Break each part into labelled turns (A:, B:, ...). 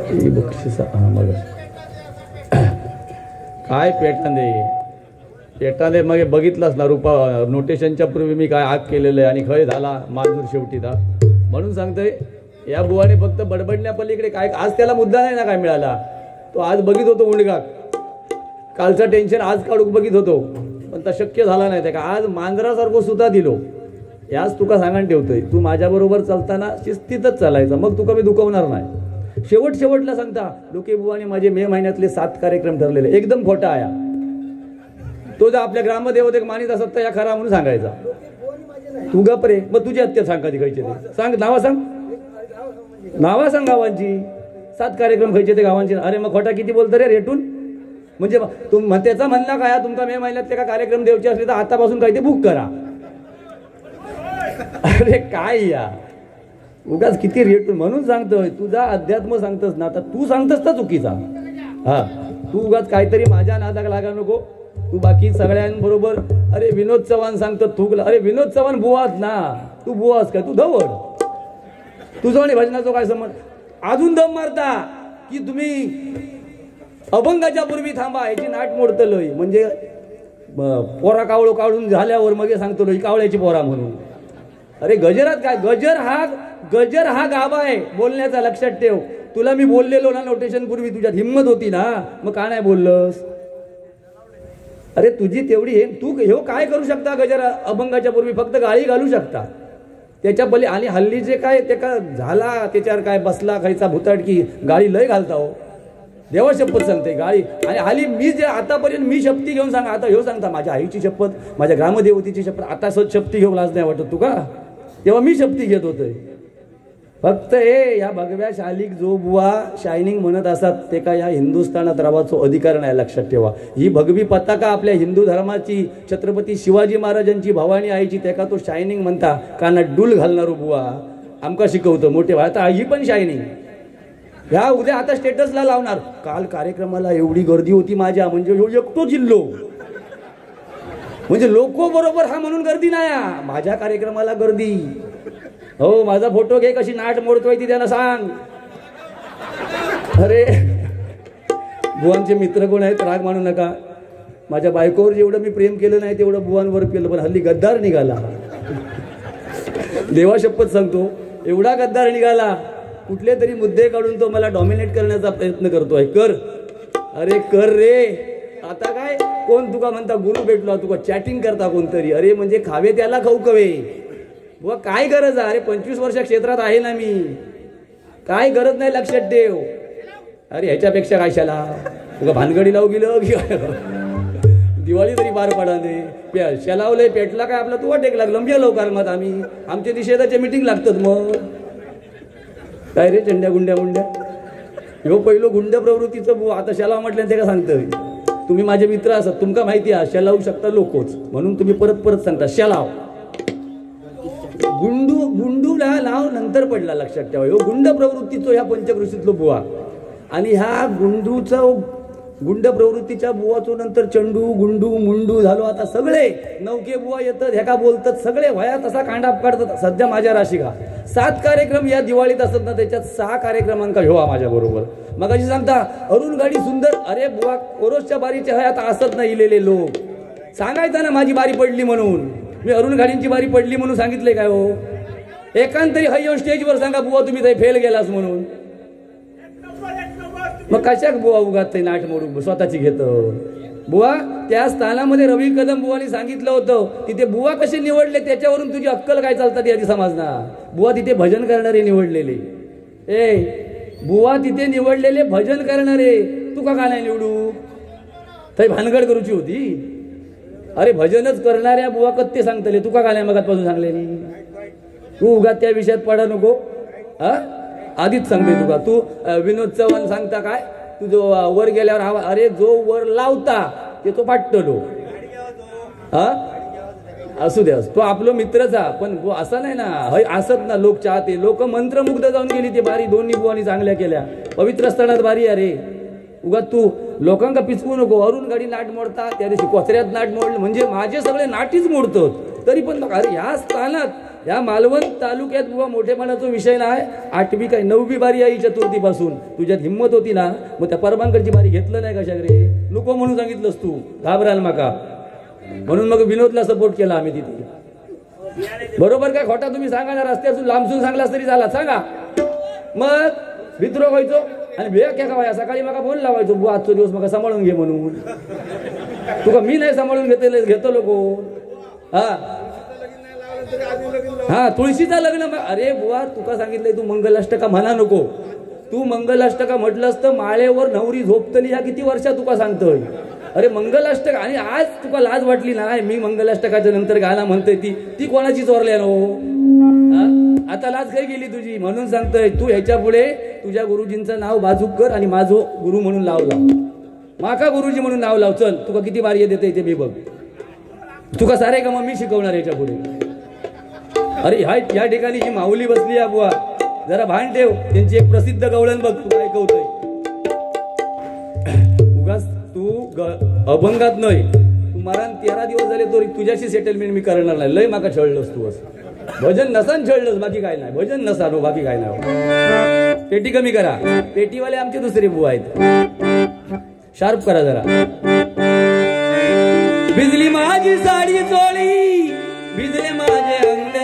A: बक्षीस मग काय पेटांदे मग बघितलंच ना रूपा नोटेशनच्या पूर्वी मी काय आग केलेलं आहे आणि खय झाला माजूर शेवटी दा म्हणून सांगतोय या बुवाने फक्त बडबडण्या पलीकडे काय आज त्याला मुद्दा नाही ना काय मिळाला. तो आज बघित होतो उंडगा कालचं टेन्शन आज काढूक बघित होतो पण तर शक्य झाला नाही. त्या का आज मांजरासारखं सुद्धा दिलो याच तुका सांगून ठेवतोय. तू माझ्याबरोबर चालताना शिस्तीतच चालायचं मग तुका मी दुखवणार नाही. शेवटला सांगता लोके बुवाने माझे मे महिन्यातले 7 कार्यक्रम ठरलेले एकदम खोटा आया. तो जर आपल्या ग्रामदेवतेक मानित असत तर या खरा म्हणून सांगायचा. तू गप रे मग तुझी हत्या सांग कधी खायचे ते सांग नावा सांग गावांची 7 कार्यक्रम खायचे ते गावांची. अरे मग खोटा किती बोलतो रे रेटून म्हणजे त्याचा म्हणणं काय तुमका मे महिन्यातले का कार्यक्रम द्यायचे असले तर आतापासून काही ते बुक करा. अरे काय या उगाच किती रेट म्हणून सांगतोय. तुझा अध्यात्म सांगतस ना आता तू सांगतस ना चुकीचा. हा तू उगाच काहीतरी माझ्या नादाक लागा नको. तू बाकी सगळ्यांबरोबर अरे विनोद चव्हाण सांगतो थुकला. अरे विनोद चव्हाण बुवाच ना तू बुवास काय तू धवड तुझं आणि भजनाचं काय समज. अजून दम मारता की तुम्ही अभंगाच्या पूर्वी थांबा याची नाट मोडतलोय म्हणजे पोरा कावळो काढून झाल्यावर मग सांगतो कावळ्याची पोरा म्हणून. अरे गजरात काय गजर हा गाभा आहे बोलण्याचा लक्षात ठेव. तुला मी बोललेलो ना नोटेशन पूर्वी तुझ्यात हिंमत होती ना मग का नाही बोललंस. अरे तुझी तेवढी तू हे काय करू शकता गजर अभंगाच्या पूर्वी फक्त गाळी घालू शकता त्याच्या पहिले. आणि हल्ली जे काय ते का झाला त्याच्यावर काय बसला खायचा भुताटकी गाळी लय घालता हो. देवा शपथ सांगते गाळी. आणि हल्ली मी जे आतापर्यंत मी शपथी घेऊन सांगा आता ह्यो सांगता माझ्या आईची शपथ माझ्या ग्रामदेवतीची शपथ. आता शपथी घेऊन लाज नाही वाटत तू का तेव्हा मी शपथी घेत होतोय. फक्त या भगव्या शालिक जो बुवा शायनिंग म्हणत असतात ते का या हिंदुस्थानात राहायचो अधिकार नाही लक्षात ठेवा. ही भगवी पताका आपल्या हिंदू धर्माची छत्रपती शिवाजी महाराजांची भवानी आईची त्या का तो शायनिंग म्हणता कानात डूल घालणारो बुवा आमका शिकवतो मोठे भाई. आता ही पण शायनिंग ह्या उद्या आता स्टेटसला लावणार. काल कार्यक्रमाला एवढी गर्दी होती माझ्या म्हणजे एकटो जिल्लो म्हणजे लोको बरोबर हा म्हणून गर्दी नाही माझ्या कार्यक्रमाला गर्दी. हो माझा फोटो घे कशी नाट मोडतोय ती त्यांना सांग. अरे बुवांचे मित्र कोण आहेत राग मानू नका. माझ्या बायकोवर जेवढं मी प्रेम केलं नाही तेवढं बुवांवर केलं पण हल्ली गद्दार निघाला. देवा शपथ सांगतो एवढा गद्दार निघाला कुठले तरी मुद्दे काढून तो मला डॉमिनेट करण्याचा प्रयत्न करतोय. कर अरे कर रे. आता काय कोण तुका म्हणता गुरु भेटलो तुका चॅटिंग करता कोणतरी. अरे म्हणजे खावे त्याला खाऊ कवे बुवा काय गरज आहे. अरे 25 वर्ष क्षेत्रात आहे ना मी काय गरज नाही लक्षात ठेव. अरे ह्याच्यापेक्षा काय शाला तुका भानगडी लावू गेलं दिवाळी तरी पार पडा दे शेलावलंय पेटला काय आपला तू टेक लागलं लंबिया लवकर मग आम्ही आमच्या निषेधाच्या मिटिंग लागतात मग काय रे चंड्या गुंड्या ह्यो पहिलो गुंड प्रवृत्तीचं बुवा आता शेलाव म्हटलं ते का सांगतोय. तुम्ही माझे मित्र असत तुमका माहिती आहे शेलावू शकता लोकच म्हणून तुम्ही परत सांगता शेलाव. गुंडूला नाव नंतर पडला लक्षात ठेवा. ह्यो गुंड प्रवृत्तीचो ह्या पंचकृषीतलो बुवा आणि ह्या गुंड प्रवृत्तीच्या बुवाचो नंतर चंडू गुंडू मुंडू झालो. आता सगळे नौके बुवा येतात ह्या का बोलतात सगळे वया तसा कांडा काढतात. सध्या माझ्या राशी का 7 कार्यक्रम या दिवाळीत असत ना त्याच्यात 6 कार्यक्रमांका ह्योवा माझ्या बरोबर. मग अशी सांगता अरुण गाडी सुंदर. अरे बुवा ओरोसच्या बारीच्या हयात असत ना इलेले लोक सांगायचा ना माझी बारी पडली म्हणून. मी अरुण गाडींची बारी पडली म्हणून सांगितलंय काय हो. एकांतरी हय्यो स्टेजवर सांगा बुवा तुम्ही ते फेल गेलास म्हणून. मग कशाक बुवा उगात ते नाट मोडू स्वतःची घेत. बुवा त्या स्थानामध्ये रवी कदम बुवानी सांगितलं होतं तिथे बुवा कसे निवडले त्याच्यावरून तुझी अक्कल काय चालतात यादी समजणार. बुवा तिथे भजन करणारे निवडलेले. बुवा तिथे निवडलेले भजन करणारे तुका का नाही निवडू थंय भानगड करूची होती. अरे भजनच करणाऱ्या बुवा कत्ते सांगतले तुका का नाही मगातपासून सांगले तू उगात त्या विषयात पडा नको. आधीच सांगते तुका तू विनोद चव्हाण सांगता काय तुझं वर गेल्यावर अरे जो वर लावता ते तो पाटलो असू द्या तो आपलो मित्रचा पण असा नाही ना हय असत ना लोक चाहते लोक मंत्रमुग्ध जाऊन गेली ते बारी दोन्ही बुवानी चांगल्या केल्या पवित्र स्थानात बारी. अरे उगा तू लोकांका पिचवू नको. अरुण गाडी नाट मोडता त्या दिवशी कोचऱ्यात नाट मोडलं म्हणजे माझे सगळे नाटीच मोडतात तरी पण अरे ह्या स्थानात या मालवण तालुक्यात बुवा मोठेपणाचा विषय नाही. 8वी काय 9वी बारी आई चतुर्थीपासून तुझ्यात हिंमत होती ना, मग त्या परमांकडची बारी घेतलं नाही कशा रे? नको म्हणून सांगितलंस तू, घाबराल माका म्हणून मग विनोदला सपोर्ट केला आम्ही तिथे. बरोबर काय खोटा तुम्ही सांगा ना, रस्त्यातून लांबसून सांगलास तरी झाला, सांगा. मग विद्रोह व्हायचो आणि भेळ क्या का सकाळी मग फोन लावायचो, बुवा आजचा दिवस मग सांभाळून घे म्हणून. तुका मी नाही सांभाळून घेतो लोक. हा तुळशीचा लग्न. अरे बुवा तुका सांगितलंय तू मंगलाष्टका म्हणा नको. तू मंगलाष्टका म्हटलंस तर माळेवर नवरी झोपतली ह्या किती वर्षात तुका सांगतोय. अरे मंगलाष्टक, आणि आज तुका लाज वाटली नाही मी मंगलाष्टकाच्या नंतर गाणं म्हणतोय ती कोणाची चोरल्या नो? आता लाज काही गेली तुझी. म्हणून सांगतोय तू ह्याच्या पुढे तुझ्या गुरुजींचं नाव बाजूक कर आणि माझं गुरु म्हणून लाव माका गुरुजी म्हणून नाव लाव. चल तुका किती बारी देते ते मी बघ. तुका सारे का मग मी शिकवणार याच्या पुढे. अरे ह्या ठिकाणी ही माऊली बसली आहे बुवा, जरा भान ठेव. त्यांची एक प्रसिद्ध गवळण बघ तू ऐकवतोय. उगाच तू अभंगात नाही, तू मरण 13 दिवस झाले तरी तुझ्याशी सेटलमेंट मी करणार नाही. लय माका छळलंस तू. असं भजन नसान छळलंस, बाकी काय नाही. भजन नसानो बाकी काय नाही. पेटी कमी करा. पेटीवाले आमचे दुसरे बुवा आहेत, शार्प करा जरा. भिजली माझी साडी चोळी, भिजले माझे अंग.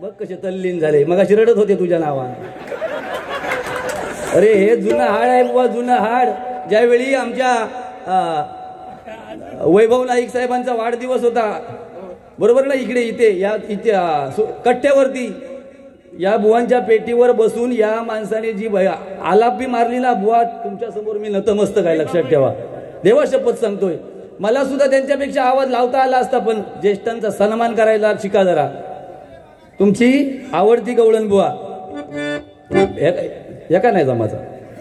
A: बघ कसे तल्लीन झाले, मग अशी रडत होते तुझ्या नावाने. अरे हे जुनं हाड आहे बुवा, जुनं हाड. ज्यावेळी आमच्या वैभव नाईक साहेबांचा वाढदिवस होता, बरोबर ना, इथे कट्ट्यावरती या बुवांच्या पेटीवर बसून या माणसाने जी आलापी मारली ना बुवा, तुमच्या समोर मी नतमस्तक आहे, लक्षात ठेवा. देवा शपथ सांगतोय. मला सुद्धा त्यांच्यापेक्षा आवाज लावता आला असता, पण ज्येष्ठांचा सन्मान करायला शिका जरा. तुमची आवडती गवळण बुवा एका नाही जमाचा.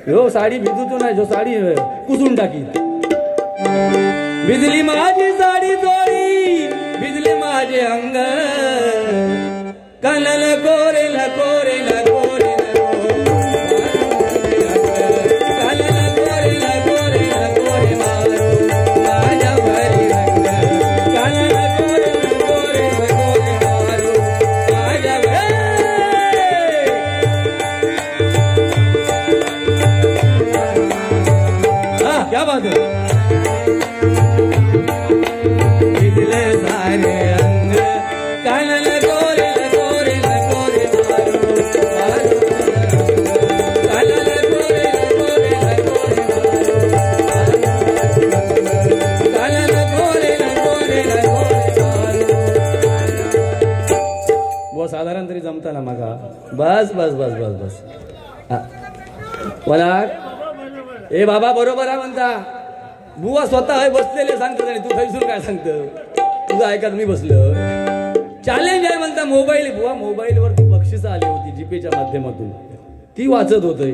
A: हो साडी भिजूच नाही, जो साडी पुसून टाकी. भिजली माझी साडी चोळी, भिजले माझे अंग. कनल कोरेल कोरेल कोरेल क्या बात है. भिजले सारे अंग, कानल कोरेल कोरेल कोरेल मारू, कानल कोरेल कोरेल कोरेल कानल कोरेल कोरेल मारू. वो साधारण तरी जमता ना मागा. बस बस बस बस बस. मला ए बाबा बरोबर आहे म्हणता. बुवा स्वतः बसलेले सांगतात आणि तू खैसून काय सांगतं. तुझं ऐका मी बसलं. चॅलेंज आहे म्हणता. मोबाईल बुवा, मोबाईलवरती बक्षिसं आली होती जीपेच्या माध्यमातून, ती वाचत होतोय.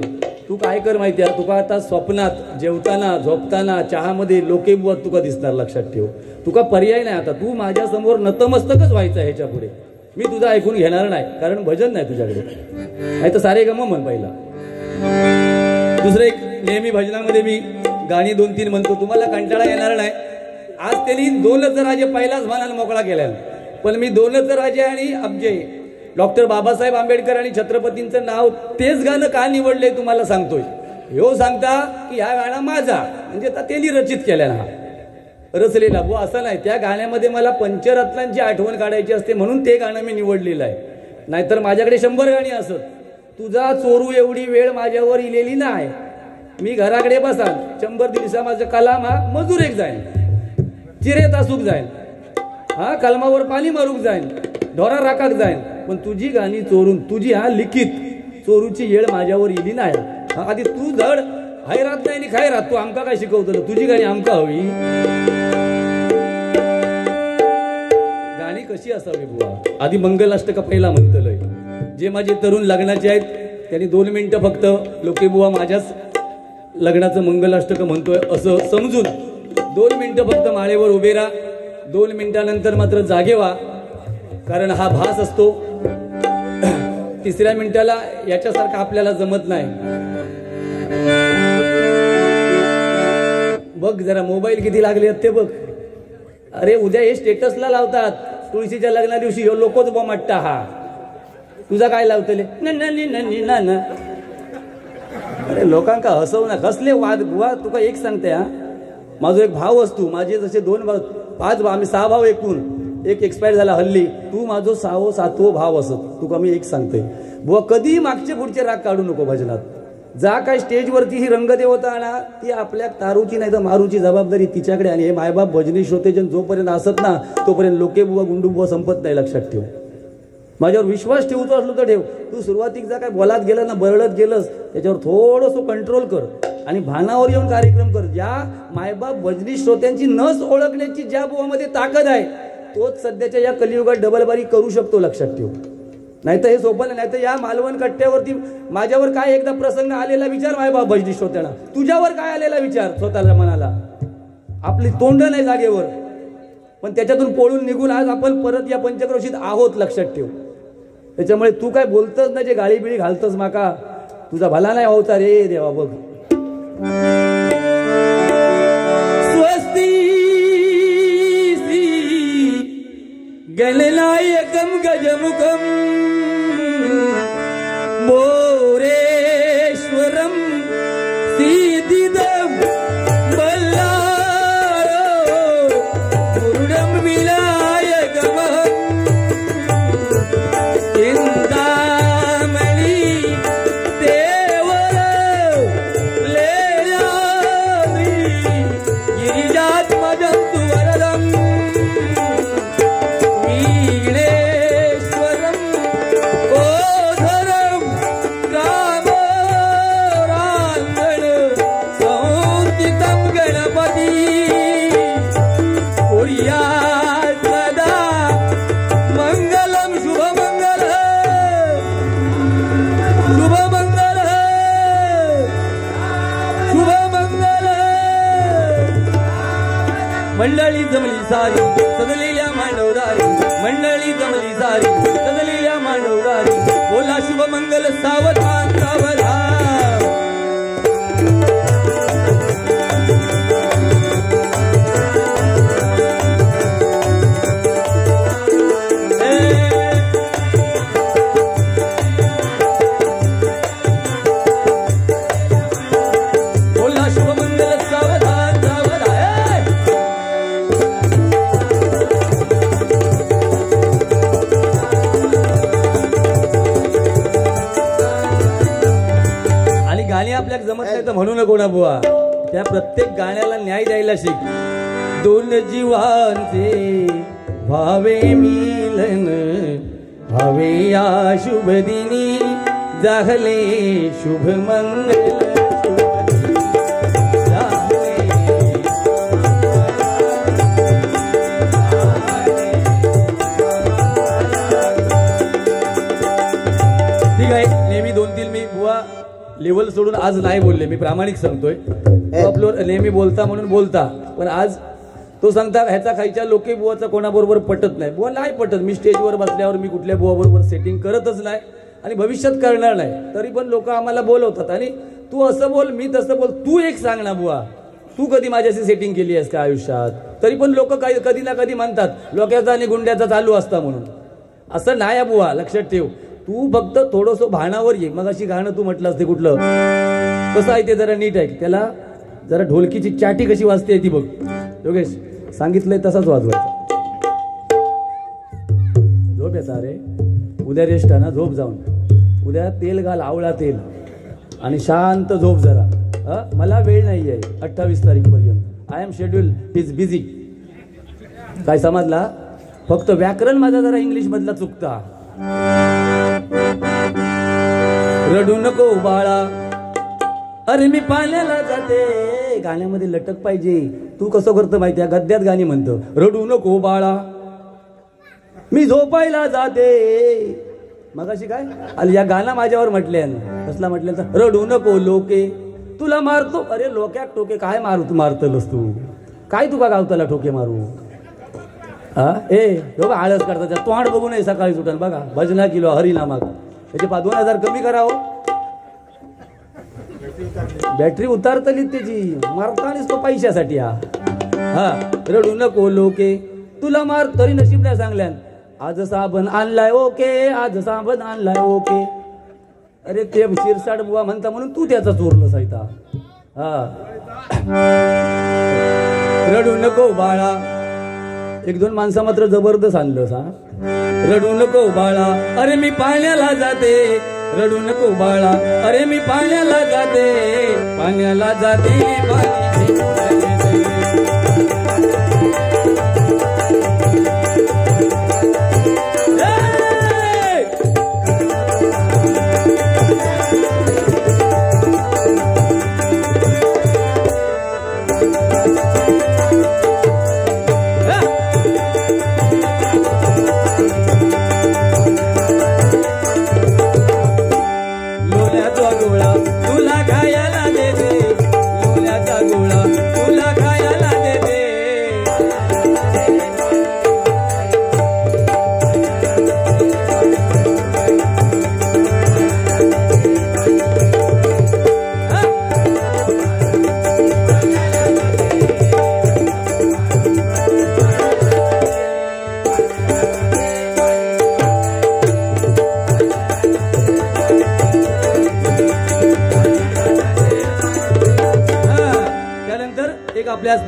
A: तू काय कर माहिती आहे, तुका आता स्वप्नात जेवताना झोपताना चहामध्ये लोके बुवा तुका दिसणार, लक्षात ठेव. तुका पर्याय नाही. आता तू माझ्या समोर नतमस्तकच व्हायचं ह्याच्या पुढे. मी तुझं ऐकून घेणार नाही, कारण भजन नाही तुझ्याकडे. नाही तर सारे गम म्हण पहिला. दुसरं एक नेहमी भजनामध्ये मी गाणी 2-3 म्हणतो, तुम्हाला कंटाळा येणार नाही. आज त्यांनी 2च राजे पहिलाच म्हणायला मोकळा केला, पण मी 2च राजे आणि अब्जे डॉक्टर बाबासाहेब आंबेडकर आणि छत्रपतींचं नाव तेच गाणं का निवडले तुम्हाला सांगतोय. ह्यो सांगता की ह्या गाणं माझा, म्हणजे आता त्यांनी रचित केलेला, हा रचलेला बुवा असं नाही. त्या गाण्यामध्ये मला पंचरत्नांची आठवण काढायची असते म्हणून ते गाणं मी निवडलेलं आहे. नाहीतर माझ्याकडे 100 गाणी असत. तुझा चोरू एवढी वेळ माझ्यावर इलेली नाही. मी घराकडे बसाल 100 दिवसा माझा कलाम हा मजूर एक जाईल, चिरेत असूक जाईल, हा कलमावर पाणी मारूक जाईल, ढोरा राखाक जाईल, पण तुझी गाणी चोरून, तुझी हा लिखित चोरूची येळ माझ्यावर इली नाही. हा आधी तू धड हैरात नाही आणि खाय राहत. तू आमका काय शिकवतो, तुझी गाणी आमका हवी. गाणी कशी असावी बुवा. आधी मंगलाष्टक पहिला म्हणतलंय. जे माझे तरुण लग्नाचे आहेत त्यांनी 2 मिनिटं फक्त लोके बुवा माझ्याच लग्नाचं मंगलाष्टक म्हणतोय असं समजून 2 मिनिटं फक्त माळेवर उभे राहा. 2 मिनिटानंतर मात्र जागे व्हा, कारण हा भास असतो. 3ऱ्या मिनिटाला याच्यासारखं आपल्याला जमत नाही. बघ जरा मोबाईल किती लागले ते बघ. अरे उद्या हे स्टेटसला लावतात, तुळशीच्या लग्ना दिवशी लोकच बोमाटता हा तुझा काय लावतले ना अरे लोकांका हसव ना कसले वाद बुवा तुका एक सांगते हा माझो एक भाव असतो माझे जसे 2 भाव 5 भाव आम्ही 6 भाव एकूण एक एक्सपायर झाला हल्ली तू माझो 6वो 7वो भाव असत तुका मी एक सांगते बुवा कधी मागचे पुढचे राग काढू नको भजनात जा काय स्टेजवरती ही रंगदेवता आणा ती आपल्या तारूची नाही तर मारूची जबाबदारी तिच्याकडे आणि हे मायबाप भजनी श्रोते जन जोपर्यंत असत ना तोपर्यंत लोके बुवा गुंडू बुवा संपत नाही लक्षात ठेव माझ्यावर विश्वास ठेवतो असलो तर ठेव तू सुरुवातीक जा काय बोलात गेलं ना बरळत गेलंस त्याच्यावर थोडंसं कंट्रोल कर आणि भानावर येऊन कार्यक्रम कर ज्या मायबाप भजनी श्रोत्यांची नस ओळखण्याची ज्या बुवामध्ये ताकद आहे तोच सध्याच्या या कलियुगात डबलबारी करू शकतो लक्षात ठेव नाहीतर हे सोपं नाही तर या मालवण कट्ट्यावरती माझ्यावर काय एकदा प्रसंग आलेला विचार मायबाप भजनी श्रोत्यांना तुझ्यावर काय आलेला विचार स्वतःला मनाला आपली तोंड नाही जागेवर पण त्याच्यातून पळून निघून आज आपण परत या पंचक्रोशीत आहोत लक्षात ठेव त्याच्यामुळे तू काय बोलतच ना जे गाळी बिळी घालतस माका तुझा भला नाही होता रे देवा बघ स्वस्ती गणनायकम गजमुखम मोरेश्वरम सिद्धिदम मंडळी जमली सारी सजलेल्या मांडवदारी मंडळी जमली सारी सजलेल्या मांडवदारी बोला शुभ मंगल सावधान सावधान जमत नाही तर म्हणू नको ना बुवा त्या प्रत्येक गाण्याला न्याय द्यायला शिक 2 जीवांचे भावे मिलन भावे या शुभ दिनी जाहले शुभ मंगल ठीक आहे नेहमी 2-3 मी बुवा लेवल सोडून आज नाही बोलले मी प्रामाणिक सांगतोय आपलं नेहमी बोलता म्हणून बोलता पण आज तो सांगता ह्याचा खायच्या लोके बुवाचा कोणाबरोबर पटत नाही बुवा नाही पटत मी स्टेजवर बसल्यावर मी कुठल्या बुवाबरोबर सेटिंग करतच नाही आणि भविष्यात करणार नाही तरी पण लोक आम्हाला बोलवतात आणि तू असं बोल मी तसं बोल तू एक सांग ना बुवा तू कधी माझ्याशी सेटिंग केली आहेस का आयुष्यात तरी पण लोक कधी ना कधी म्हणतात लोक्याचा आणि गुंड्याचा चालू असता म्हणून असं नाही बुवा लक्षात ठेव तू फक्त थोडंसं भाणावर ये मग अशी गाणं तू म्हटलं असते कुठलं कसं आहे ते जरा नीट आहे त्याला जरा ढोलकीची चाटी कशी वाजते ती बघ योगेश सांगितलंय तसाच वाजवायचा झोप येता रे उद्या रेस्ट ना झोप जाऊन उद्या तेल घाल आवळा तेल आणि शांत झोप जरा मला वेळ नाही आहे 28 तारीखपर्यंत I am schedule is busy काय समजला फक्त व्याकरण माझा जरा इंग्लिश मधला चुकता रडू नको बाळा अरे मी पाण्याला जाते गाण्यामध्ये लटक पाहिजे तू कसं करतो माहिती आहे गद्यात गाणी म्हणतो रडू नको बाळा मी झोपायला जाते मग अशी काय अरे या गाणं माझ्यावर म्हटल्यानं कसला म्हटल्यानं रडू नको लोके तुला मारतो अरे लोक्याक टोके काय मारू तू मारतलस तू काय तुका गावताला ठोके मारू ए बघा आळस करता तोंड बघू नये सकाळी सुटन बघा भजना किलो हरिनामाक त्याचे 2000 कमी करावं बॅटरी उतारतली त्याची मारतानीच तो पैशासाठी हा रडू नको लोके तुला मार तरी नशीब नाही सांगल्यान. आज साबण आणलाय ओके, आज साबण आणलाय ओके. अरे ते शिरसाट बुवा म्हणता म्हणून तू त्याचा चोरलं साहिता. हा रडू नको बाळा. एक दोन माणसं मात्र जबरदस्त आणलं सा. रडू नको बाळा अरे मी पाण्याला जाते. रडू नको बाळा अरे मी पाण्याला जाते. पाण्याला जाते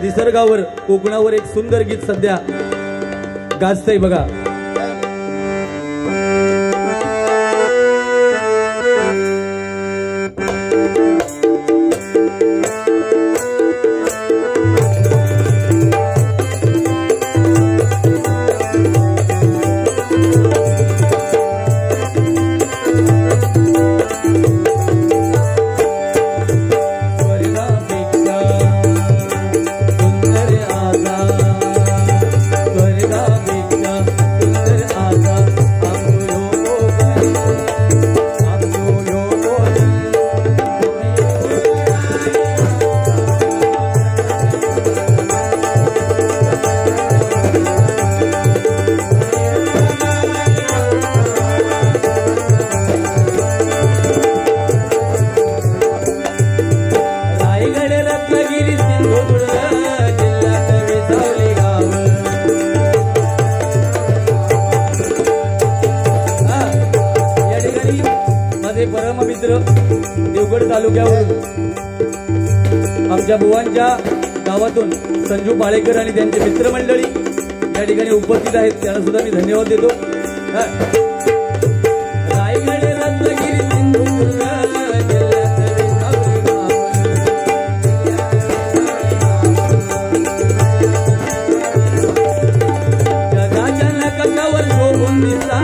A: निसर्गावर कोकणावर एक सुंदर गीत सध्या गाजतंय बघा. देवगड तालुक्यावरून आमच्या बुवांच्या गावातून संजू बाळेकर आणि त्यांचे मित्रमंडळी या ठिकाणी उपस्थित आहेत. त्यांना सुद्धा मी धन्यवाद देतो. रायगड रत्नागिरी सिंधुदुर्ग जगाच्या नकाशावर शोभून दिसला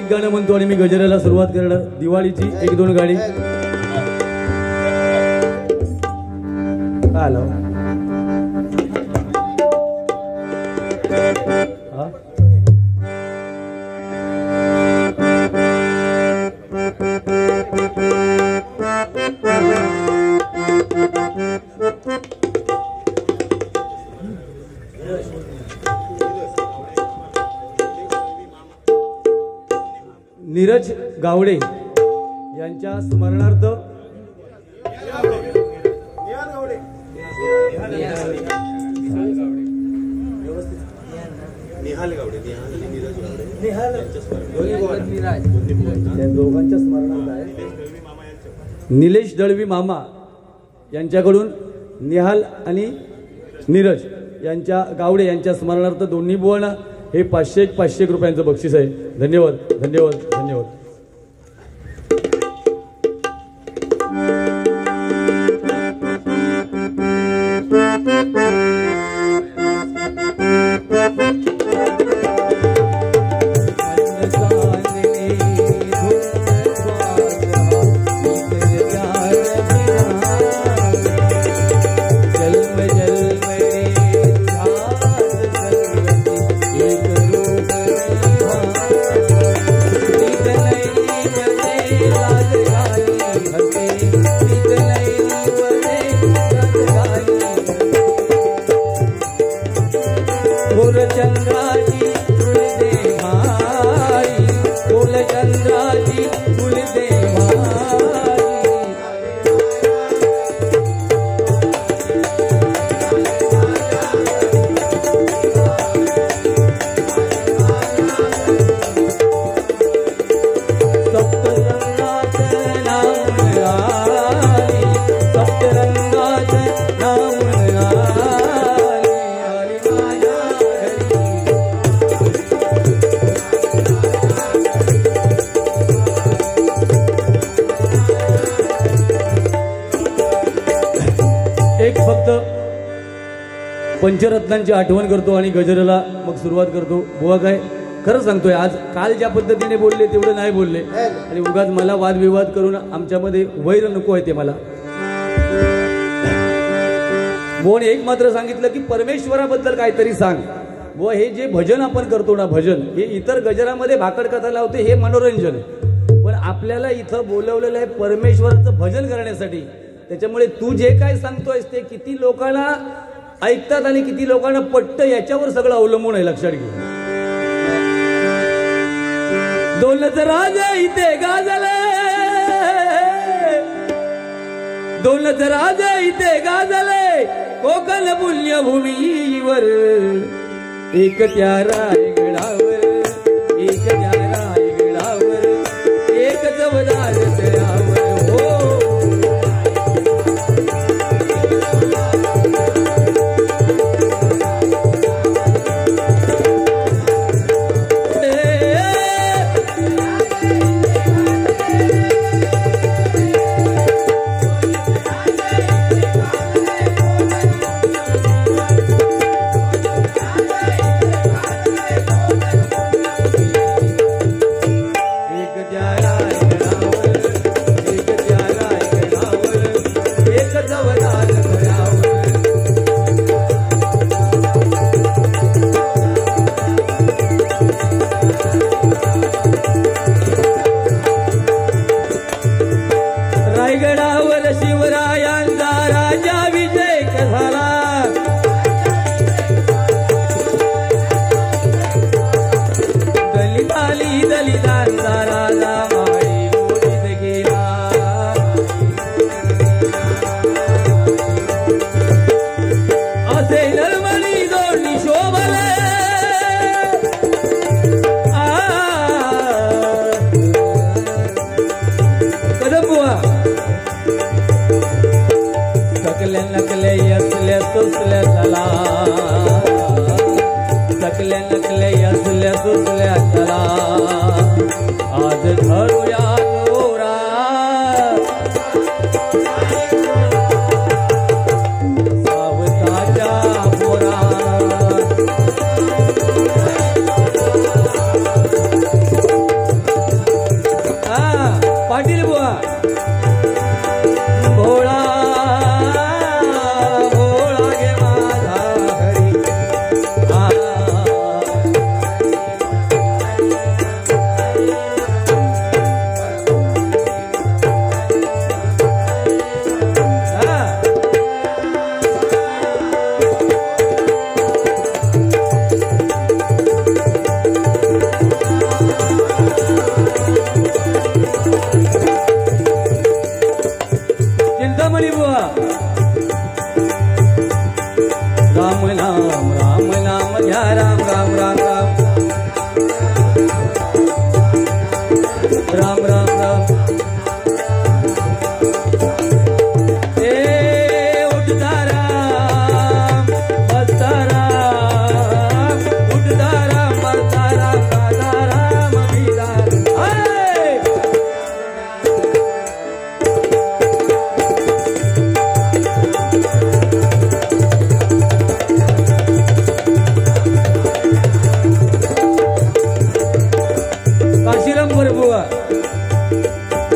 A: गाणं म्हणतो आणि मी गजराला सुरुवात करणार. दिवाळीची एक दोन गाणी. हॅलो नीरज गावडे यांच्या स्मरणार्थ
B: निहाल गावडे, निहाल आणि नीरज गावडे,
A: निहाल
B: दोन्ही
A: दोघांच्या स्मरणार्थ आहे निलेश दळवी मामा यांच्याकडून निहाल आणि नीरज यांच्या गावडे यांच्या स्मरणार्थ दोन्ही बुवांना हे 500 रुपयांचं बक्षीस आहे. धन्यवाद धन्यवाद धन्यवाद. पंचरत्नांची आठवण करतो आणि गजराला मग सुरुवात करतो. बुवा काय खरं सांगतोय, आज काल ज्या पद्धतीने बोलले तेवढं नाही बोलले आणि उगाच मला वादविवाद करून आमच्यामध्ये वैर नको आहे. ते मला बुवाने एक मात्र सांगितलं की परमेश्वराबद्दल काहीतरी सांग. बुवा हे जे भजन आपण करतो ना, भजन हे इतर गजरामध्ये भाकड कथा लावते हे मनोरंजन आहे, पण आपल्याला इथं बोलवलेलं आहे परमेश्वराचं भजन करण्यासाठी. त्याच्यामुळे तू जे काय सांगतोयस ते किती लोकांना ऐकतात आणि किती लोकांना पटतं याच्यावर सगळं अवलंबून आहे. लक्षात घे. दौलत राजा इथे गाजले, दौलत राजा इथे गाजले कोकण पुण्यभूमीवर. एक त्या रायगडावर, एक त्या रायगडावर, एक जवदार तळावर. हो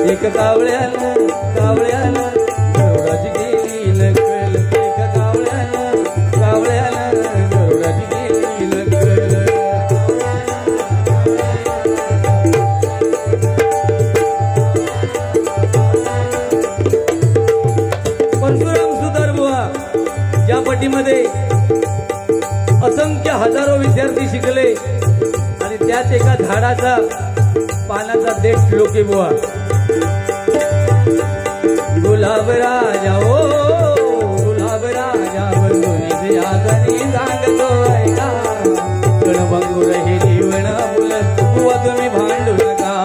A: एक कावळ्यानं कावळ्यानं गरुडाची गेली नकल एक कावळ्यानं कावळ्यानं गरुडाची गेली नकल परशुराम सुतार बुवा या पट्टीमध्ये असंख्य हजारो विद्यार्थी शिकले आणि त्याच एका झाडाचा पानाचा देठ लोके बुवा गुलाब राजा ओ गुलाब राजा बंधुनी आजनी सांगतो ऐका गणभंगुर हे जीवन बोलत बुवा तुम्ही भांडू नका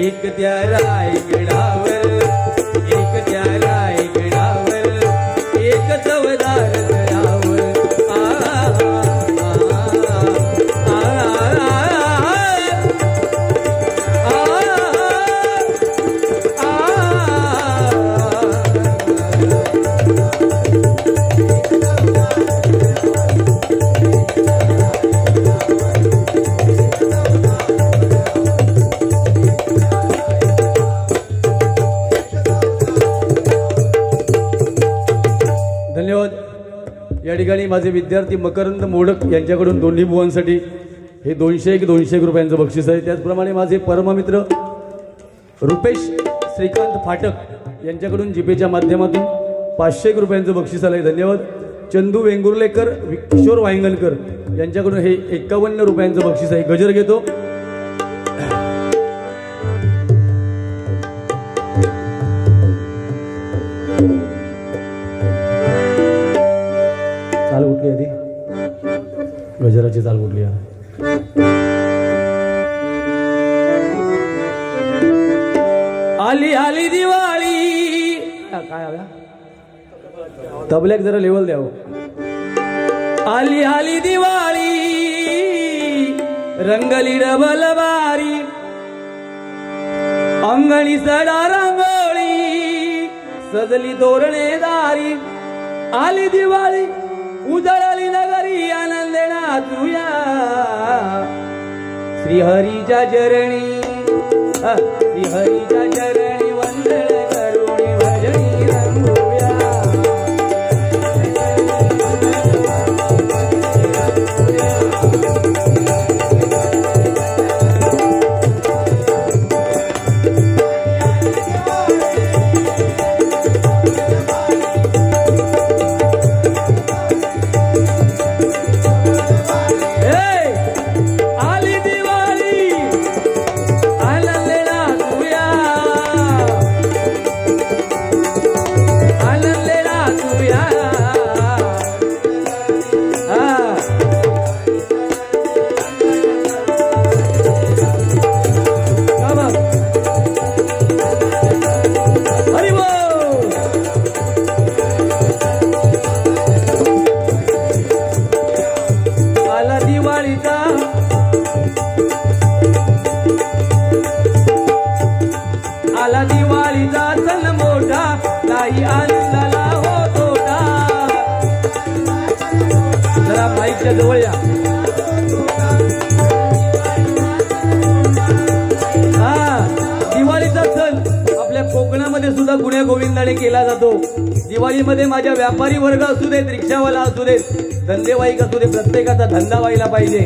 A: एक त्या रायगडावर एक त्या रायगडावर एक चवदार गडावर या ठिकाणी माझे विद्यार्थी मकरंद मोडक यांच्याकडून दोन्ही बुवांसाठी हे 200 रुपयांचं बक्षीस आहे. त्याचप्रमाणे माझे परममित्र रुपेश श्रीकांत फाटक यांच्याकडून जीपेच्या माध्यमातून 500 रुपयांचं बक्षीस आलंय. धन्यवाद. चंदू वेंगुर्लेकर किशोर वांगणकर यांच्याकडून हे 51 रुपयांचं बक्षीस आहे. गजर घेतो. चाल उठली आधी गजराची चाल उठली. आली आली दिवाळी काय आला तबल्याक जरा लेवल द्यावं. आली आली दिवाळी रंगली डबल बारी अंगणी सडा रांगोळी सजली तोरणे दारी. आली दिवाळी उजळली नगरी आनंदे नाचूया श्रीहरीच्या चरणी श्रीहरीच्या चरणी वंदन करुणी भजनी रंगूया. आला दिवाळीचा सण मोठा नाही आनंदाला होतोटा. जरा माईकच्या जवळ या. दिवाळीचा सण आपल्या कोकणामध्ये सुद्धा गुण्या गोविंदाने केला जातो. दिवाळीमध्ये माझ्या व्यापारी वर्ग असू देत, रिक्षावाला असू देत, धंदेवाईक असू दे, प्रत्येकाचा धंदा व्हायला पाहिजे.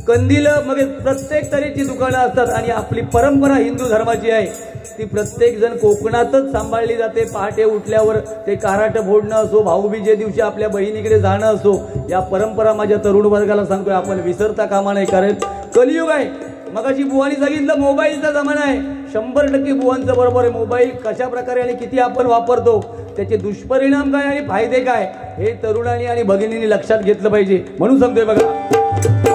A: कंदील मग प्रत्येक तऱ्हेची दुकानं असतात आणि आपली परंपरा हिंदू धर्माची आहे. ती प्रत्येक जण कोकणातच सांभाळली जाते. पहाटे उठल्यावर ते काराट फोडणं असो, भाऊबीजे दिवशी आपल्या बहिणीकडे जाणं असो, या परंपरा माझ्या तरुण वर्गाला सांगतोय आपण विसरता कामा नाही. कारण कलियुग आहे. मगाशी बुवानी सांगितलं मोबाईलचा जमाना आहे. 100% बुवांचं बरोबर आहे. मोबाईल कशा प्रकारे आणि किती आपण वापरतो, त्याचे दुष्परिणाम काय आणि फायदे काय, हे तरुणांनी आणि भगिनींनी लक्षात घेतलं पाहिजे. म्हणून सांगतोय बघा,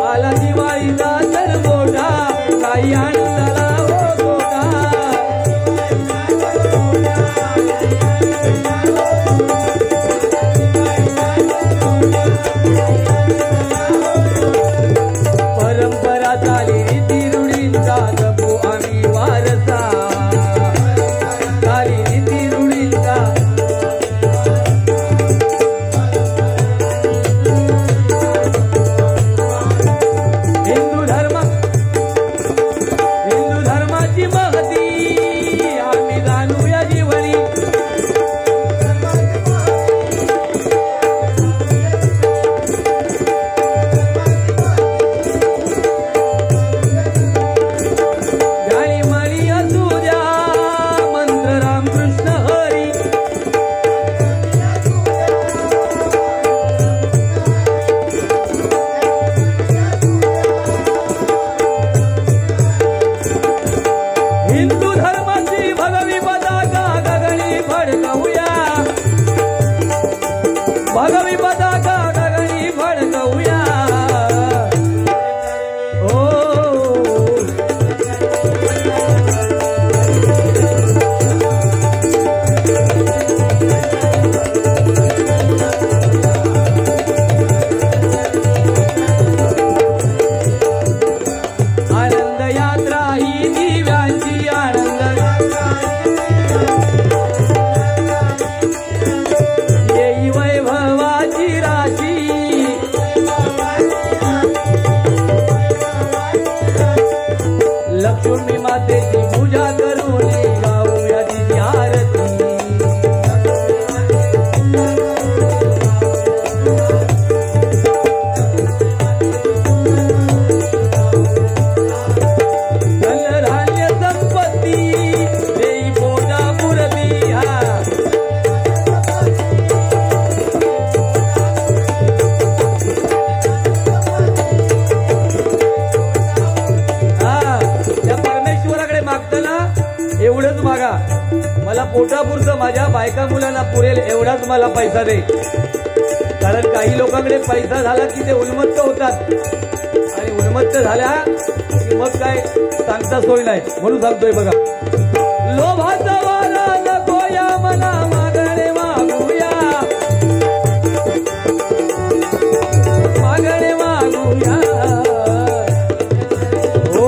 A: आला दिवाळीचा सण मोठा, काही आनंदाला हो मोठा. परंपरा चाली रीती रूढींचा जपू आम्ही वारसा. चाली रीती रूढींचा हिंदू धर्माची महती आम्ही जाणूया जीवनी. गाणी म्हणी असू द्या मंत्र रामकृष्ण हरी. हिंदू धर्माची भगवी पताका गगनी फडकवूया. भगवी पताका गगनी फडकवूया. ओ आनंद यात्रा ही दिव्यांची आनंद येई वैभवाची राशी. लक्ष्मी मातेची पूजा करून गाऊया तिची आरती. धनधान्य संपत्ती देई पोटा पुरती. त्या परमेश्वराकडे मागताना एवढंच मागा, मला पोटापुरतं माझ्या बायका मुलांना पुरेल एवढाच मला पैसा दे. कारण काही लोकांकडे पैसा झाला की ते उन्मत्त होतात आणि उन्मत्त झाल्या की मग काय सांगता सोय नाही. म्हणून सांगतोय बघा, लोभाचा वारा नको या मना मागणे मागूया. मागणे मागूया. हो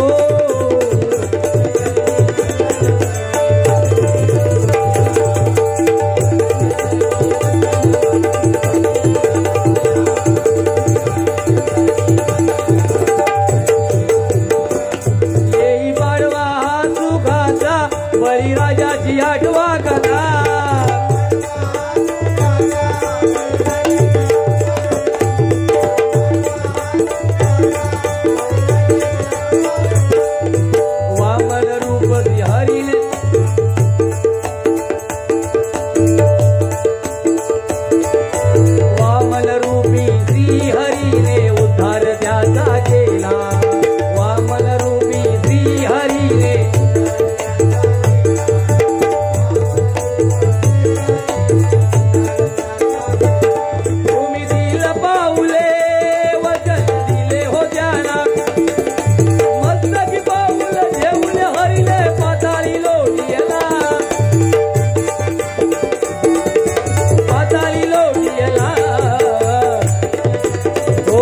A: येई पाडवा हा सुखाचा, बळीराजाची आठवा कथा. वामन रूप हरिले वामन रूपी श्री हरीने उद्धार त्याचा केला. वामन रूपी श्री हरीने तुम्ही दिल पाऊले वचन दिले हो ज्ञाना. मस्तकी पाऊल जेवून हरिले पाताळी लोटियला. पाताळी लोटियला. हो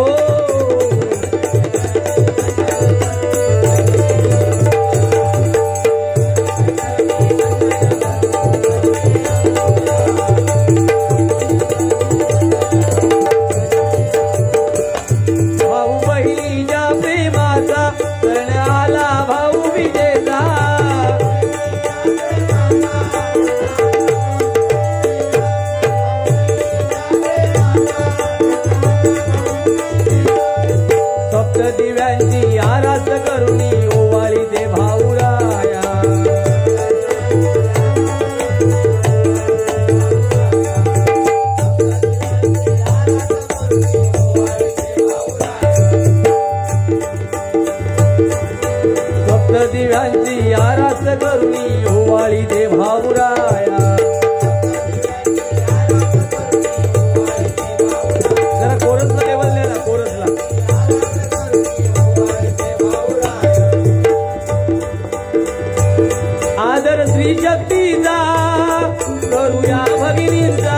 A: भाऊ बहिणीच्या प्रेमाचा सण आला भाऊ विजेचा. सप्त दिव्यांची आरास करुणी ओवाळी ते भाऊराया. सप्त दिव्यांची आरास करुणी ओवाळी दे भाऊराया. जरा कोरसला लेवल द्या ना, कोरसला. आदर श्री शक्तीचा करूया भगिनींचा.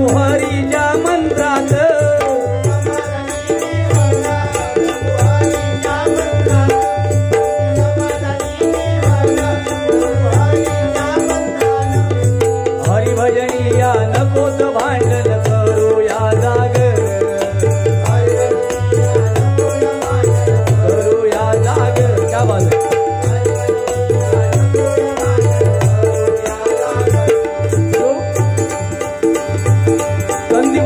A: हरीच्या मंत्रात हरिभजनी या नकोच भांडण करूया जाग. करूया जाग. क्या बात है.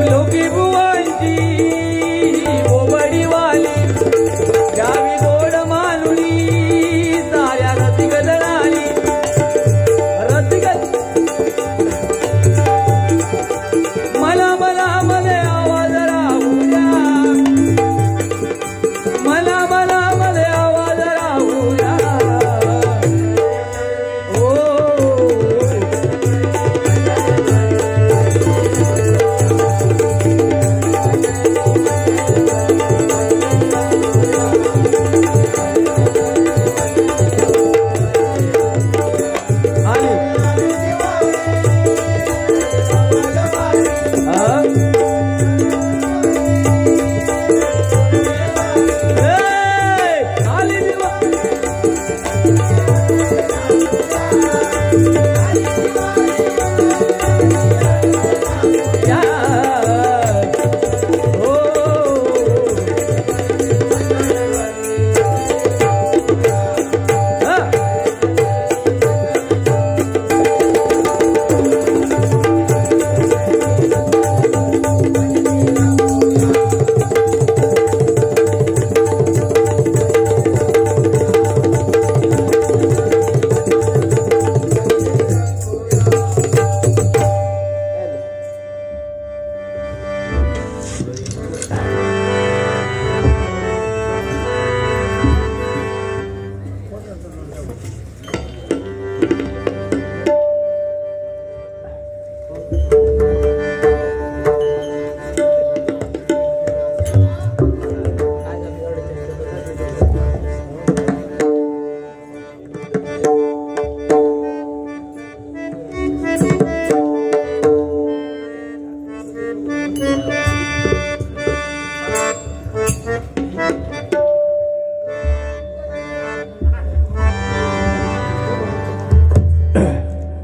A: लोकी बुवांची ओबडी वाली गावी गोड मानुनी साऱ्या रसिक जणाली. रसिक मला मला मध्ये आवाज राहू द्या. मला मला मध्ये आवाज राहू द्या.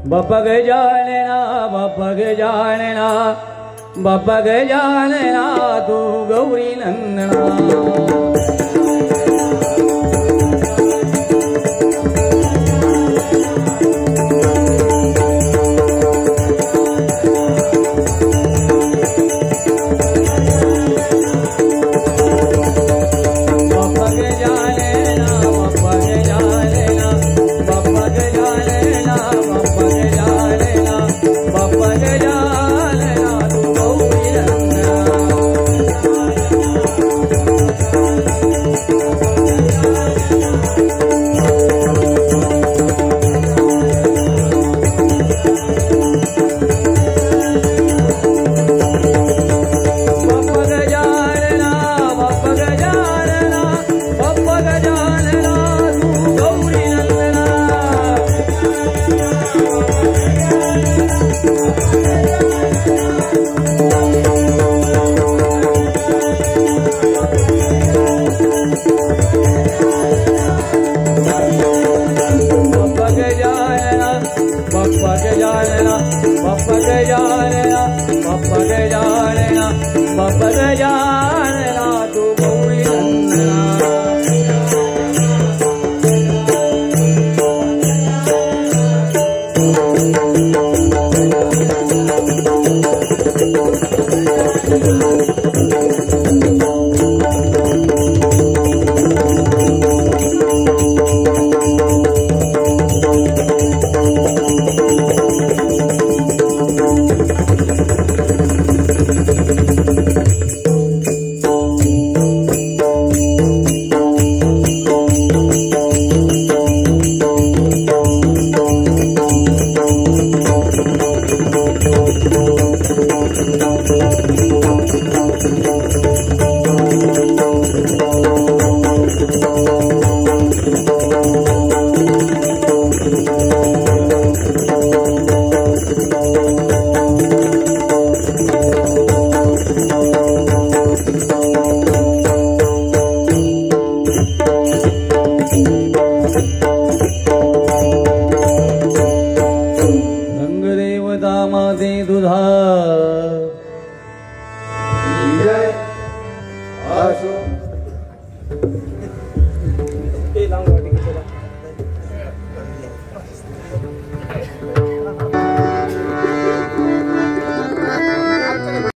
A: बापा गजानना बापा गजानना बापा गजानना तू गौरी नंदना.
C: Thank